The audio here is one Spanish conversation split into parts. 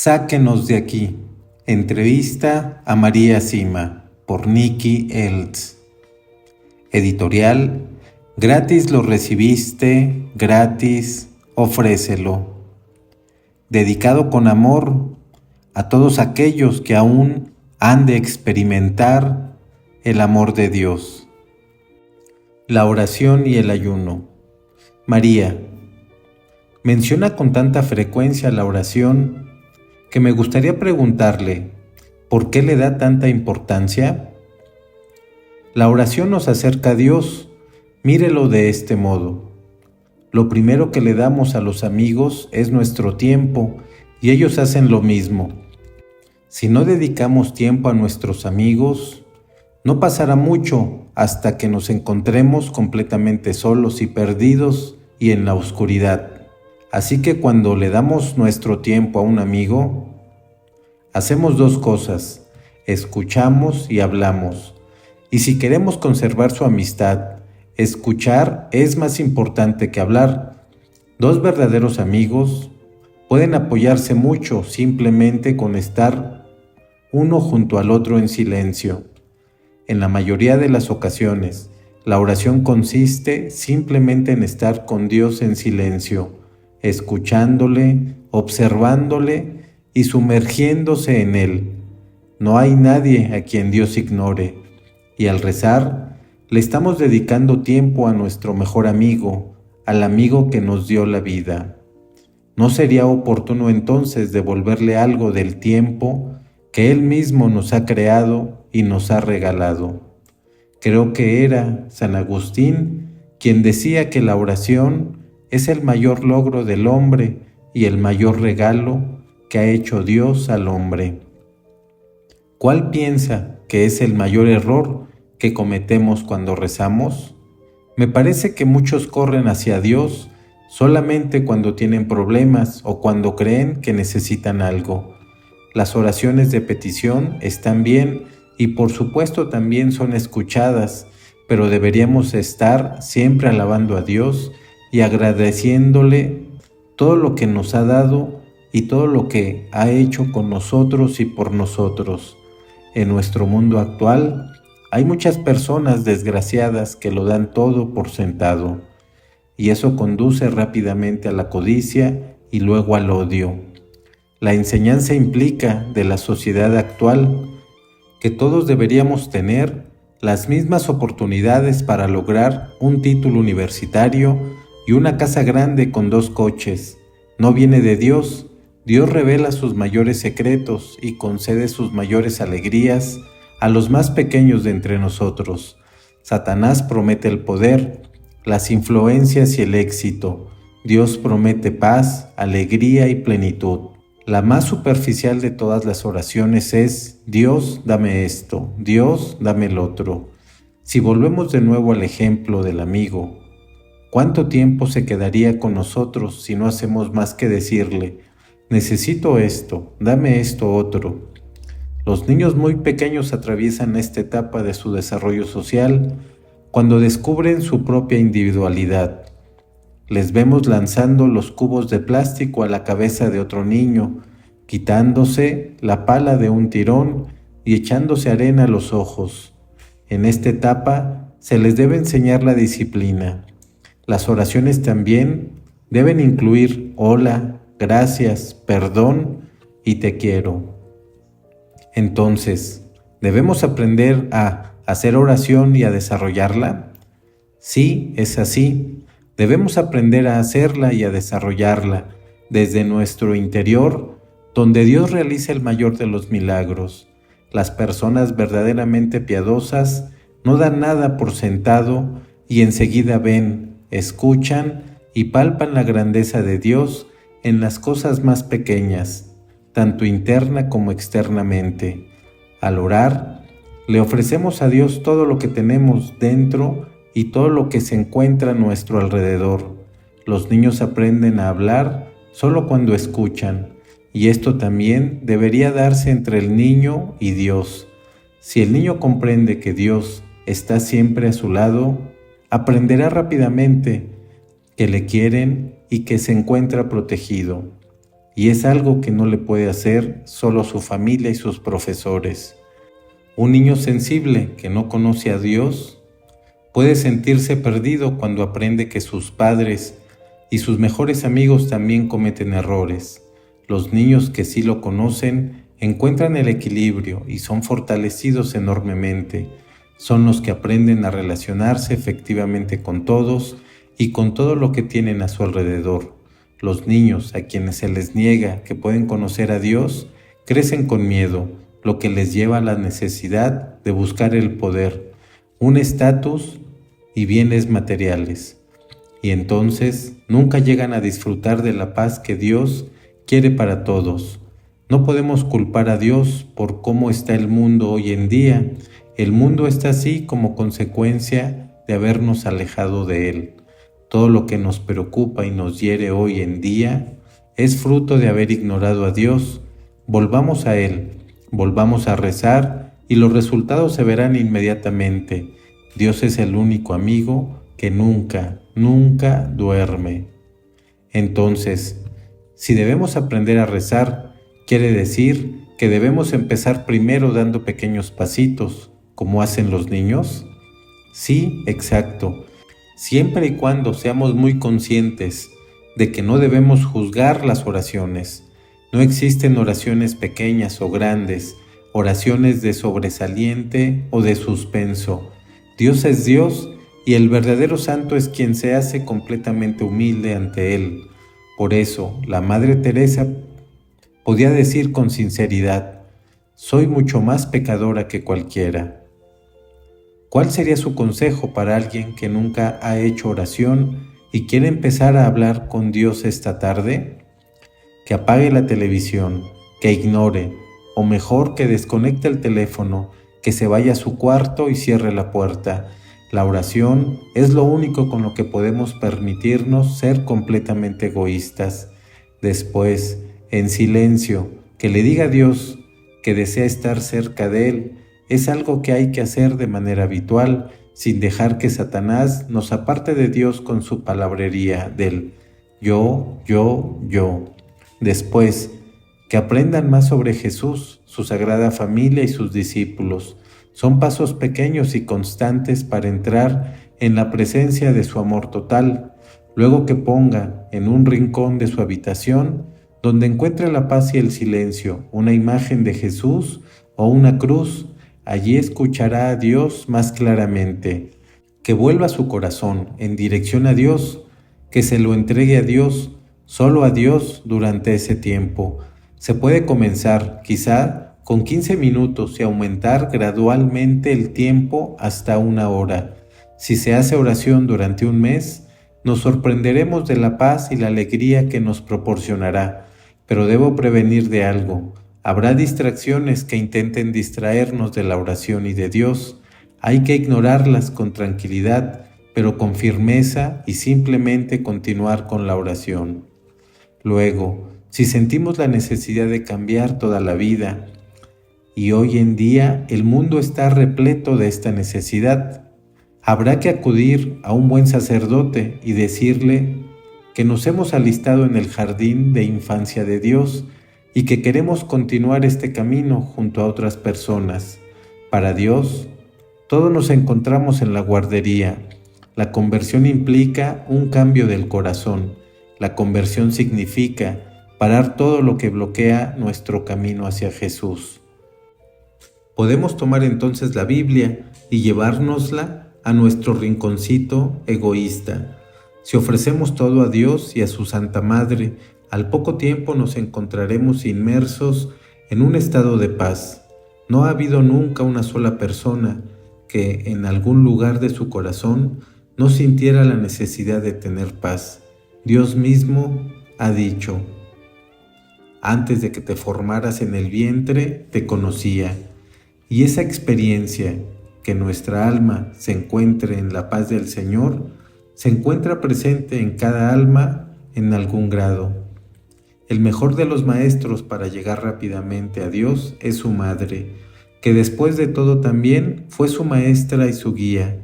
Sáquenos de aquí. Entrevista a María Sima por Nikki Eltz. Editorial: gratis lo recibiste, gratis ofrécelo. Dedicado con amor a todos aquellos que aún han de experimentar el amor de Dios. La oración y el ayuno. María menciona con tanta frecuencia la oración que me gustaría preguntarle, ¿por qué le da tanta importancia? La oración nos acerca a Dios. Mírelo de este modo. Lo primero que le damos a los amigos es nuestro tiempo, y ellos hacen lo mismo. Si no dedicamos tiempo a nuestros amigos, no pasará mucho hasta que nos encontremos completamente solos y perdidos y en la oscuridad. Así que cuando le damos nuestro tiempo a un amigo, hacemos dos cosas: escuchamos y hablamos. Y si queremos conservar su amistad, escuchar es más importante que hablar. Dos verdaderos amigos pueden apoyarse mucho simplemente con estar uno junto al otro en silencio. En la mayoría de las ocasiones, la oración consiste simplemente en estar con Dios en silencio, escuchándole, observándole y sumergiéndose en Él. No hay nadie a quien Dios ignore, y al rezar, le estamos dedicando tiempo a nuestro mejor amigo, al amigo que nos dio la vida. ¿No sería oportuno entonces devolverle algo del tiempo que Él mismo nos ha creado y nos ha regalado? Creo que era San Agustín quien decía que la oración es el mayor logro del hombre y el mayor regalo que ha hecho Dios al hombre. ¿Cuál piensa que es el mayor error que cometemos cuando rezamos? Me parece que muchos corren hacia Dios solamente cuando tienen problemas o cuando creen que necesitan algo. Las oraciones de petición están bien y por supuesto también son escuchadas, pero deberíamos estar siempre alabando a Dios y agradeciéndole todo lo que nos ha dado y todo lo que ha hecho con nosotros y por nosotros. En nuestro mundo actual hay muchas personas desgraciadas que lo dan todo por sentado, y eso conduce rápidamente a la codicia y luego al odio. La enseñanza implica de la sociedad actual que todos deberíamos tener las mismas oportunidades para lograr un título universitario y una casa grande con 2 coches. No viene de Dios. Dios revela sus mayores secretos y concede sus mayores alegrías a los más pequeños de entre nosotros. Satanás promete el poder, las influencias y el éxito. Dios promete paz, alegría y plenitud. La más superficial de todas las oraciones es: Dios, dame esto, Dios, dame el otro. Si volvemos de nuevo al ejemplo del amigo, ¿cuánto tiempo se quedaría con nosotros si no hacemos más que decirle: necesito esto, dame esto otro? Los niños muy pequeños atraviesan esta etapa de su desarrollo social cuando descubren su propia individualidad. Les vemos lanzando los cubos de plástico a la cabeza de otro niño, quitándose la pala de un tirón y echándose arena a los ojos. En esta etapa se les debe enseñar la disciplina. Las oraciones también deben incluir hola, gracias, perdón y te quiero. Entonces, ¿debemos aprender a hacer oración y a desarrollarla? Sí, es así. Debemos aprender a hacerla y a desarrollarla desde nuestro interior, donde Dios realiza el mayor de los milagros. Las personas verdaderamente piadosas no dan nada por sentado y enseguida ven, escuchan y palpan la grandeza de Dios en las cosas más pequeñas, tanto interna como externamente. Al orar, le ofrecemos a Dios todo lo que tenemos dentro y todo lo que se encuentra a nuestro alrededor. Los niños aprenden a hablar solo cuando escuchan, y esto también debería darse entre el niño y Dios. Si el niño comprende que Dios está siempre a su lado, aprenderá rápidamente que le quieren y que se encuentra protegido. y es algo que no le puede hacer solo su familia y sus profesores. Un niño sensible que no conoce a Dios puede sentirse perdido cuando aprende que sus padres y sus mejores amigos también cometen errores. Los niños que sí lo conocen encuentran el equilibrio y son fortalecidos enormemente. Son los que aprenden a relacionarse efectivamente con todos y con todo lo que tienen a su alrededor. Los niños a quienes se les niega que pueden conocer a Dios crecen con miedo, lo que les lleva a la necesidad de buscar el poder, un estatus y bienes materiales. Y entonces nunca llegan a disfrutar de la paz que Dios quiere para todos. No podemos culpar a Dios por cómo está el mundo hoy en día. El mundo está así como consecuencia de habernos alejado de Él. Todo lo que nos preocupa y nos hiere hoy en día es fruto de haber ignorado a Dios. Volvamos a Él, volvamos a rezar y los resultados se verán inmediatamente. Dios es el único amigo que nunca, nunca duerme. Entonces, si debemos aprender a rezar, quiere decir que debemos empezar primero dando pequeños pasitos, como hacen los niños. Sí, exacto. Siempre y cuando seamos muy conscientes de que no debemos juzgar las oraciones. No existen oraciones pequeñas o grandes, oraciones de sobresaliente o de suspenso. Dios es Dios y el verdadero santo es quien se hace completamente humilde ante Él. Por eso, la Madre Teresa podía decir con sinceridad: soy mucho más pecadora que cualquiera. ¿Cuál sería su consejo para alguien que nunca ha hecho oración y quiere empezar a hablar con Dios esta tarde? Que apague la televisión, que ignore, o mejor que desconecte el teléfono, que se vaya a su cuarto y cierre la puerta. La oración es lo único con lo que podemos permitirnos ser completamente egoístas. Después, en silencio, que le diga a Dios que desea estar cerca de Él. Es algo que hay que hacer de manera habitual, sin dejar que Satanás nos aparte de Dios con su palabrería del yo. Después, que aprendan más sobre Jesús, su sagrada familia y sus discípulos. Son pasos pequeños y constantes para entrar en la presencia de su amor total. Luego que ponga en un rincón de su habitación, donde encuentre la paz y el silencio, una imagen de Jesús o una cruz, allí escuchará a Dios más claramente. Que vuelva su corazón en dirección a Dios, que se lo entregue a Dios, solo a Dios durante ese tiempo. Se puede comenzar, quizá, con 15 minutos y aumentar gradualmente el tiempo hasta 1 hora. Si se hace oración durante un mes, nos sorprenderemos de la paz y la alegría que nos proporcionará. Pero debo prevenir de algo. Habrá distracciones que intenten distraernos de la oración y de Dios. Hay que ignorarlas con tranquilidad, pero con firmeza y simplemente continuar con la oración. Luego, si sentimos la necesidad de cambiar toda la vida, y hoy en día el mundo está repleto de esta necesidad, habrá que acudir a un buen sacerdote y decirle que nos hemos alistado en el jardín de infancia de Dios y que queremos continuar este camino junto a otras personas. Para Dios, todos nos encontramos en la guardería. La conversión implica un cambio del corazón. La conversión significa parar todo lo que bloquea nuestro camino hacia Jesús. Podemos tomar entonces la Biblia y llevárnosla a nuestro rinconcito egoísta. Si ofrecemos todo a Dios y a su Santa Madre, al poco tiempo nos encontraremos inmersos en un estado de paz. No ha habido nunca una sola persona que en algún lugar de su corazón no sintiera la necesidad de tener paz. Dios mismo ha dicho: antes de que te formaras en el vientre, te conocía. Y esa experiencia, que nuestra alma se encuentre en la paz del Señor, se encuentra presente en cada alma en algún grado. El mejor de los maestros para llegar rápidamente a Dios es su madre, que después de todo también fue su maestra y su guía.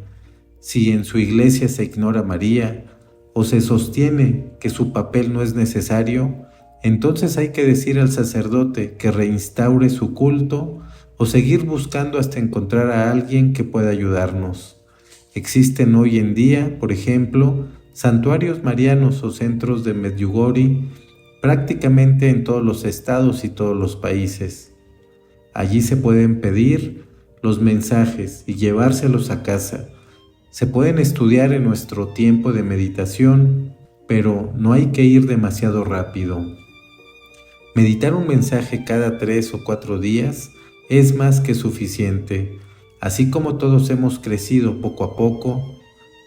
Si en su iglesia se ignora a María, o se sostiene que su papel no es necesario, Entonces hay que decir al sacerdote que reinstaure su culto o seguir buscando hasta encontrar a alguien que pueda ayudarnos. Existen hoy en día, por ejemplo, santuarios marianos o centros de Medjugorje prácticamente en todos los estados y todos los países. Allí se pueden pedir los mensajes y llevárselos a casa. Se pueden estudiar en nuestro tiempo de meditación, pero no hay que ir demasiado rápido. Meditar un mensaje cada 3 o 4 días es más que suficiente. Así como todos hemos crecido poco a poco,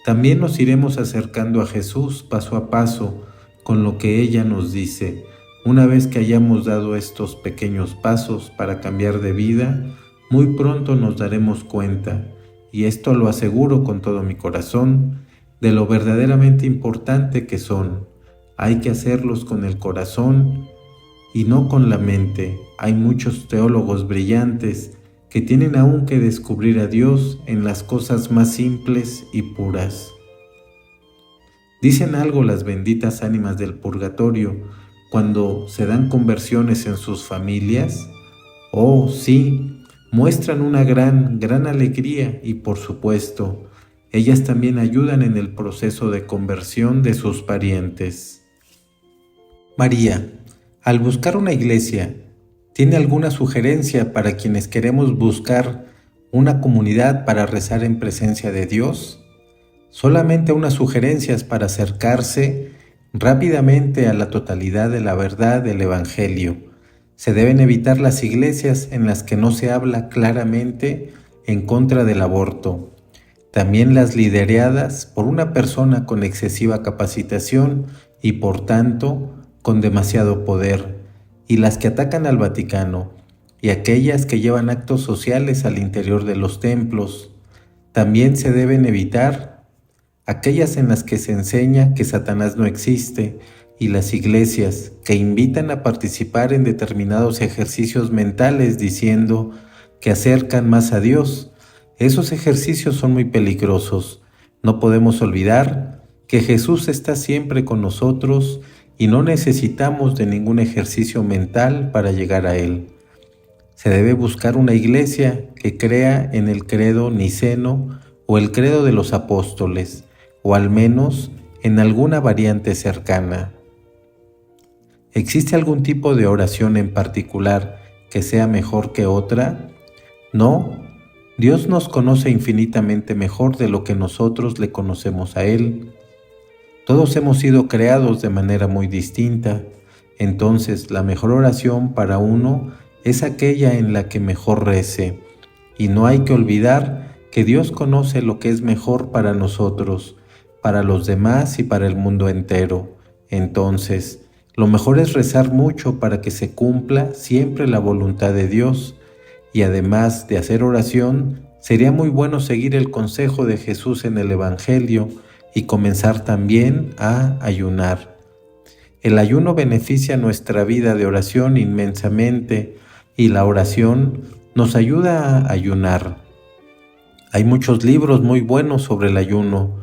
también nos iremos acercando a Jesús paso a paso con lo que ella nos dice. Una vez que hayamos dado estos pequeños pasos para cambiar de vida, muy pronto nos daremos cuenta, y esto lo aseguro con todo mi corazón, de lo verdaderamente importante que son. Hay que hacerlos con el corazón y no con la mente. Hay muchos teólogos brillantes que tienen aún que descubrir a Dios en las cosas más simples y puras. ¿Dicen algo las benditas ánimas del purgatorio cuando se dan conversiones en sus familias? Oh, sí, muestran una gran alegría y, por supuesto, ellas también ayudan en el proceso de conversión de sus parientes. María, al buscar una iglesia, ¿tiene alguna sugerencia para quienes queremos buscar una comunidad para rezar en presencia de Dios? Solamente unas sugerencias para acercarse rápidamente a la totalidad de la verdad del Evangelio. Se deben evitar las iglesias en las que no se habla claramente en contra del aborto. También las lideradas por una persona con excesiva capacitación y por tanto con demasiado poder, y las que atacan al Vaticano, y aquellas que llevan actos sociales al interior de los templos. También se deben evitar aquellas en las que se enseña que Satanás no existe, y las iglesias que invitan a participar en determinados ejercicios mentales diciendo que acercan más a Dios. Esos ejercicios son muy peligrosos. No podemos olvidar que Jesús está siempre con nosotros y no necesitamos de ningún ejercicio mental para llegar a Él. Se debe buscar una iglesia que crea en el credo niceno o el credo de los apóstoles, o al menos en alguna variante cercana. ¿Existe algún tipo de oración en particular que sea mejor que otra? No, Dios nos conoce infinitamente mejor de lo que nosotros le conocemos a Él. Todos hemos sido creados de manera muy distinta, entonces la mejor oración para uno es aquella en la que mejor rece, y no hay que olvidar que Dios conoce lo que es mejor para nosotros, para los demás y para el mundo entero. Entonces, lo mejor es rezar mucho para que se cumpla siempre la voluntad de Dios, y además de hacer oración, sería muy bueno seguir el consejo de Jesús en el Evangelio y comenzar también a ayunar. El ayuno beneficia nuestra vida de oración inmensamente, y la oración nos ayuda a ayunar. Hay muchos libros muy buenos sobre el ayuno.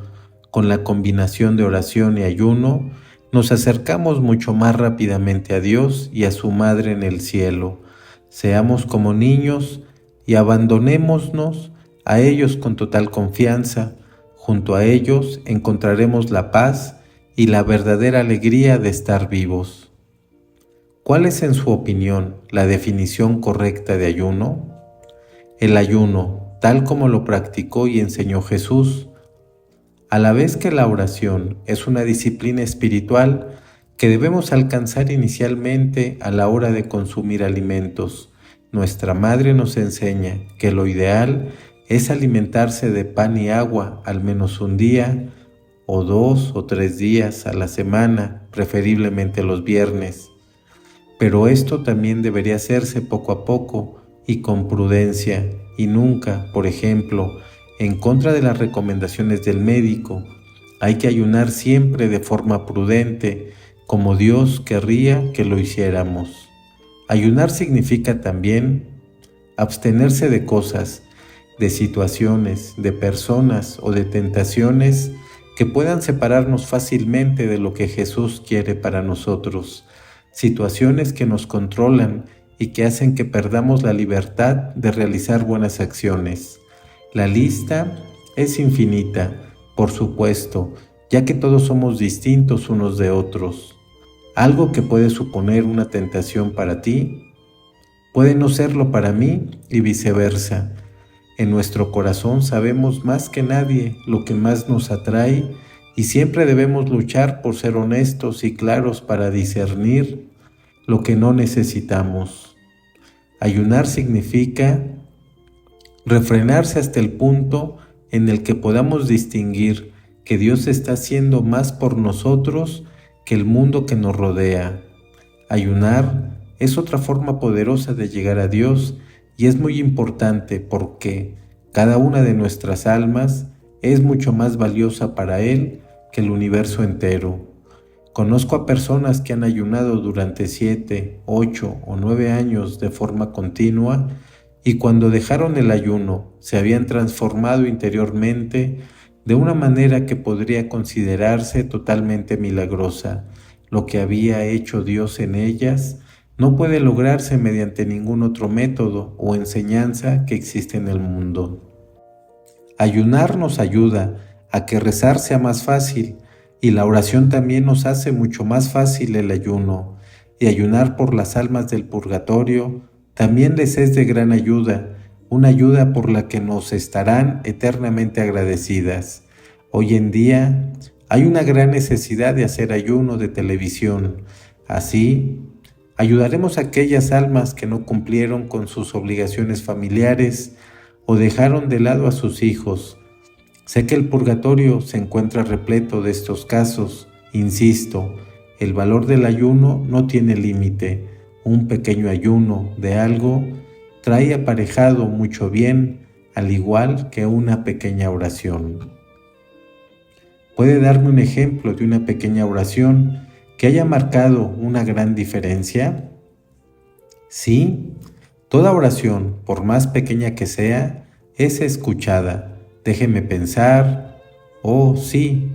Con la combinación de oración y ayuno, nos acercamos mucho más rápidamente a Dios y a su Madre en el cielo. Seamos como niños y abandonémonos a ellos con total confianza. Junto a ellos encontraremos la paz y la verdadera alegría de estar vivos. ¿Cuál es, en su opinión, la definición correcta de ayuno? El ayuno, tal como lo practicó y enseñó Jesús, a la vez que la oración es una disciplina espiritual que debemos alcanzar inicialmente a la hora de consumir alimentos. Nuestra Madre nos enseña que lo ideal es alimentarse de pan y agua al menos un día, o 2 o 3 días a la semana, preferiblemente los viernes. Pero esto también debería hacerse poco a poco y con prudencia, y nunca, por ejemplo, en contra de las recomendaciones del médico. Hay que ayunar siempre de forma prudente, como Dios querría que lo hiciéramos. Ayunar significa también abstenerse de cosas, de situaciones, de personas o de tentaciones que puedan separarnos fácilmente de lo que Jesús quiere para nosotros. situaciones que nos controlan y que hacen que perdamos la libertad de realizar buenas acciones. La lista es infinita, por supuesto, ya que todos somos distintos unos de otros. Algo que puede suponer una tentación para ti, puede no serlo para mí y viceversa. En nuestro corazón sabemos más que nadie lo que más nos atrae y siempre debemos luchar por ser honestos y claros para discernir lo que no necesitamos. Ayunar significa refrenarse hasta el punto en el que podamos distinguir que Dios está haciendo más por nosotros que el mundo que nos rodea. Ayunar es otra forma poderosa de llegar a Dios y es muy importante porque cada una de nuestras almas es mucho más valiosa para Él que el universo entero. Conozco a personas que han ayunado durante 7, 8 o 9 años de forma continua y cuando dejaron el ayuno se habían transformado interiormente de una manera que podría considerarse totalmente milagrosa. Lo que había hecho Dios en ellas no puede lograrse mediante ningún otro método o enseñanza que existe en el mundo. Ayunar nos ayuda a que rezar sea más fácil y la oración también nos hace mucho más fácil el ayuno. Y ayunar por las almas del purgatorio también les es de gran ayuda, una ayuda por la que nos estarán eternamente agradecidas. Hoy en día hay una gran necesidad de hacer ayuno de televisión. Así, ayudaremos a aquellas almas que no cumplieron con sus obligaciones familiares o dejaron de lado a sus hijos. Sé que el purgatorio se encuentra repleto de estos casos. Insisto, el valor del ayuno no tiene límite. Un pequeño ayuno de algo trae aparejado mucho bien, al igual que una pequeña oración. ¿Puede darme un ejemplo de una pequeña oración que haya marcado una gran diferencia? Sí, toda oración, por más pequeña que sea, es escuchada. Déjeme pensar. Oh, sí.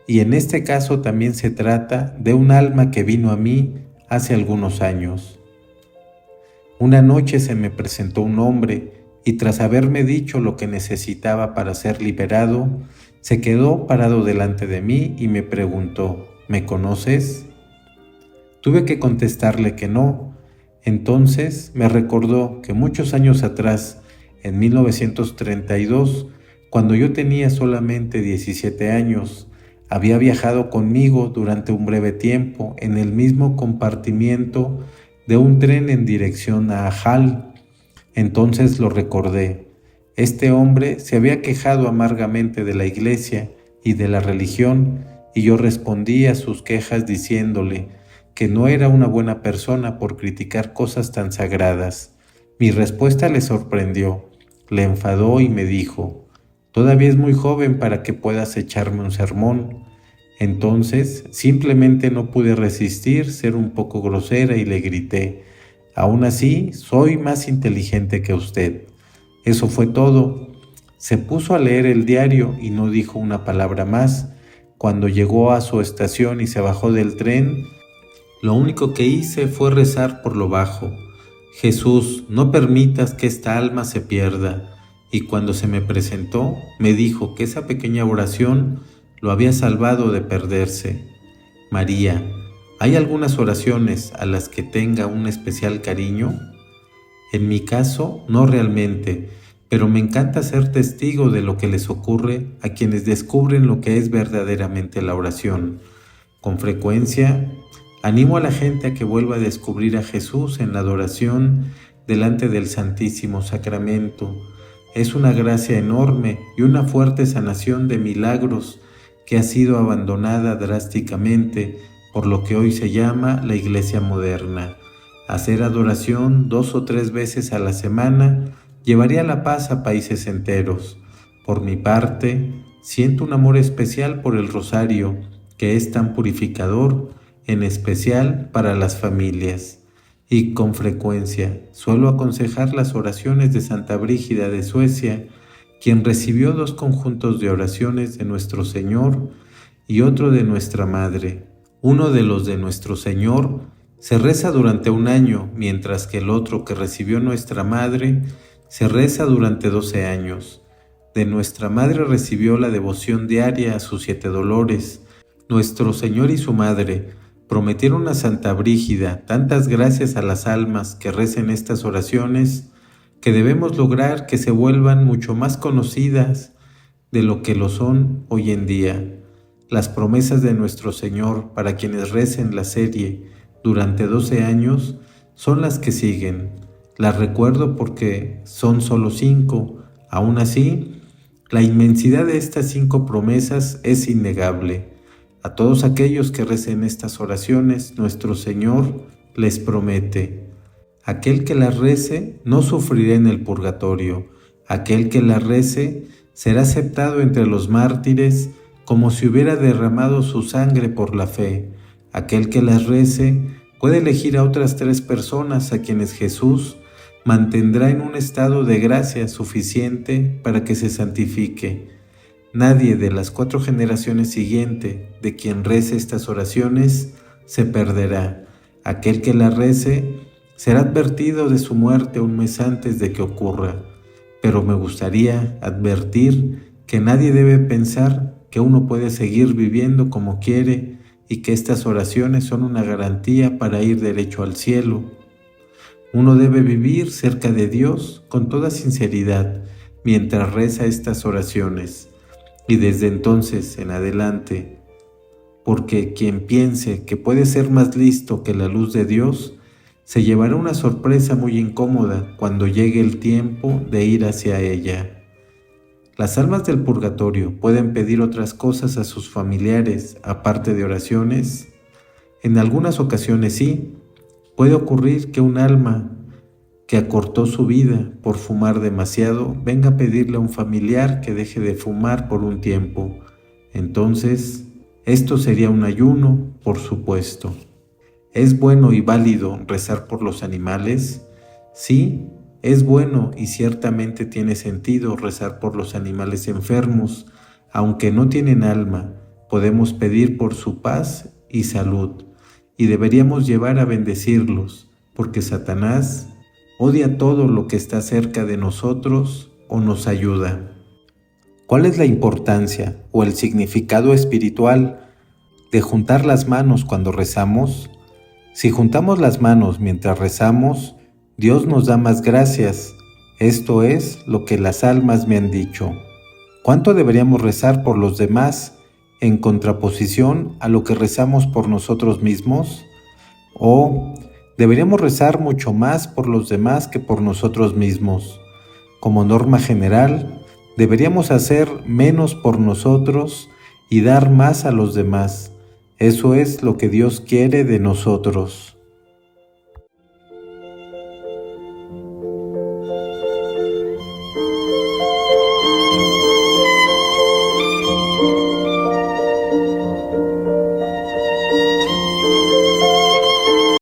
Y en este caso también se trata de un alma que vino a mí hace algunos años. Una noche se me presentó un hombre y tras haberme dicho lo que necesitaba para ser liberado, se quedó parado delante de mí y me preguntó, ¿me conoces? Tuve que contestarle que no. Entonces me recordó que muchos años atrás, en 1932, cuando yo tenía solamente 17 años, había viajado conmigo durante un breve tiempo en el mismo compartimiento de un tren en dirección a Ajal. Entonces lo recordé. Este hombre se había quejado amargamente de la iglesia y de la religión, y yo respondí a sus quejas diciéndole que no era una buena persona por criticar cosas tan sagradas. Mi respuesta le sorprendió, le enfadó y me dijo, «Todavía es muy joven para que puedas echarme un sermón». Entonces simplemente no pude resistir ser un poco grosera y le grité, «Aún así, soy más inteligente que usted». Eso fue todo. Se puso a leer el diario y no dijo una palabra más. Cuando llegó a su estación y se bajó del tren, lo único que hice fue rezar por lo bajo. «Jesús, no permitas que esta alma se pierda». Y cuando se me presentó, me dijo que esa pequeña oración lo había salvado de perderse. María, ¿hay algunas oraciones a las que tenga un especial cariño? En mi caso, no realmente, pero me encanta ser testigo de lo que les ocurre a quienes descubren lo que es verdaderamente la oración. Con frecuencia, animo a la gente a que vuelva a descubrir a Jesús en la adoración delante del Santísimo Sacramento. Es una gracia enorme y una fuerte sanación de milagros que ha sido abandonada drásticamente por lo que hoy se llama la Iglesia moderna. Hacer adoración 2 o 3 veces a la semana llevaría la paz a países enteros. Por mi parte, siento un amor especial por el rosario, que es tan purificador, en especial para las familias. Y con frecuencia suelo aconsejar las oraciones de Santa Brígida de Suecia, quien recibió 2 conjuntos de oraciones de nuestro Señor y otro de nuestra Madre. Uno de los de nuestro Señor se reza durante 1 año, mientras que el otro que recibió nuestra madre se reza durante 12 años. De nuestra madre recibió la devoción diaria a sus 7 dolores. Nuestro Señor y su madre prometieron a Santa Brígida tantas gracias a las almas que recen estas oraciones, que debemos lograr que se vuelvan mucho más conocidas de lo que lo son hoy en día. Las promesas de nuestro Señor para quienes recen la serie durante 12 años son las que siguen. Las recuerdo porque son solo 5. Aún así, la inmensidad de estas 5 promesas es innegable. A todos aquellos que recen estas oraciones, nuestro Señor les promete: aquel que las rece no sufrirá en el purgatorio. Aquel que las rece será aceptado entre los mártires como si hubiera derramado su sangre por la fe. Aquel que las rece puede elegir a otras 3 personas a quienes Jesús mantendrá en un estado de gracia suficiente para que se santifique. Nadie de las 4 generaciones siguientes de quien rece estas oraciones se perderá. Aquel que las rece será advertido de su muerte 1 mes antes de que ocurra. Pero me gustaría advertir que nadie debe pensar que uno puede seguir viviendo como quiere y que estas oraciones son una garantía para ir derecho al cielo. Uno debe vivir cerca de Dios con toda sinceridad mientras reza estas oraciones, y desde entonces en adelante, porque quien piense que puede ser más listo que la luz de Dios, se llevará una sorpresa muy incómoda cuando llegue el tiempo de ir hacia ella. Las almas del purgatorio pueden pedir otras cosas a sus familiares, aparte de oraciones. En algunas ocasiones sí, puede ocurrir que un alma que acortó su vida por fumar demasiado venga a pedirle a un familiar que deje de fumar por un tiempo. Entonces, esto sería un ayuno, por supuesto. ¿Es bueno y válido rezar por los animales? Sí, es bueno y ciertamente tiene sentido rezar por los animales enfermos. Aunque no tienen alma, podemos pedir por su paz y salud, y deberíamos llevar a bendecirlos, porque Satanás odia todo lo que está cerca de nosotros o nos ayuda. ¿Cuál es la importancia o el significado espiritual de juntar las manos cuando rezamos? Si juntamos las manos mientras rezamos, Dios nos da más gracias. Esto es lo que las almas me han dicho. ¿Cuánto deberíamos rezar por los demás en contraposición a lo que rezamos por nosotros mismos? ¿O deberíamos rezar mucho más por los demás que por nosotros mismos? Como norma general, deberíamos hacer menos por nosotros y dar más a los demás. Eso es lo que Dios quiere de nosotros.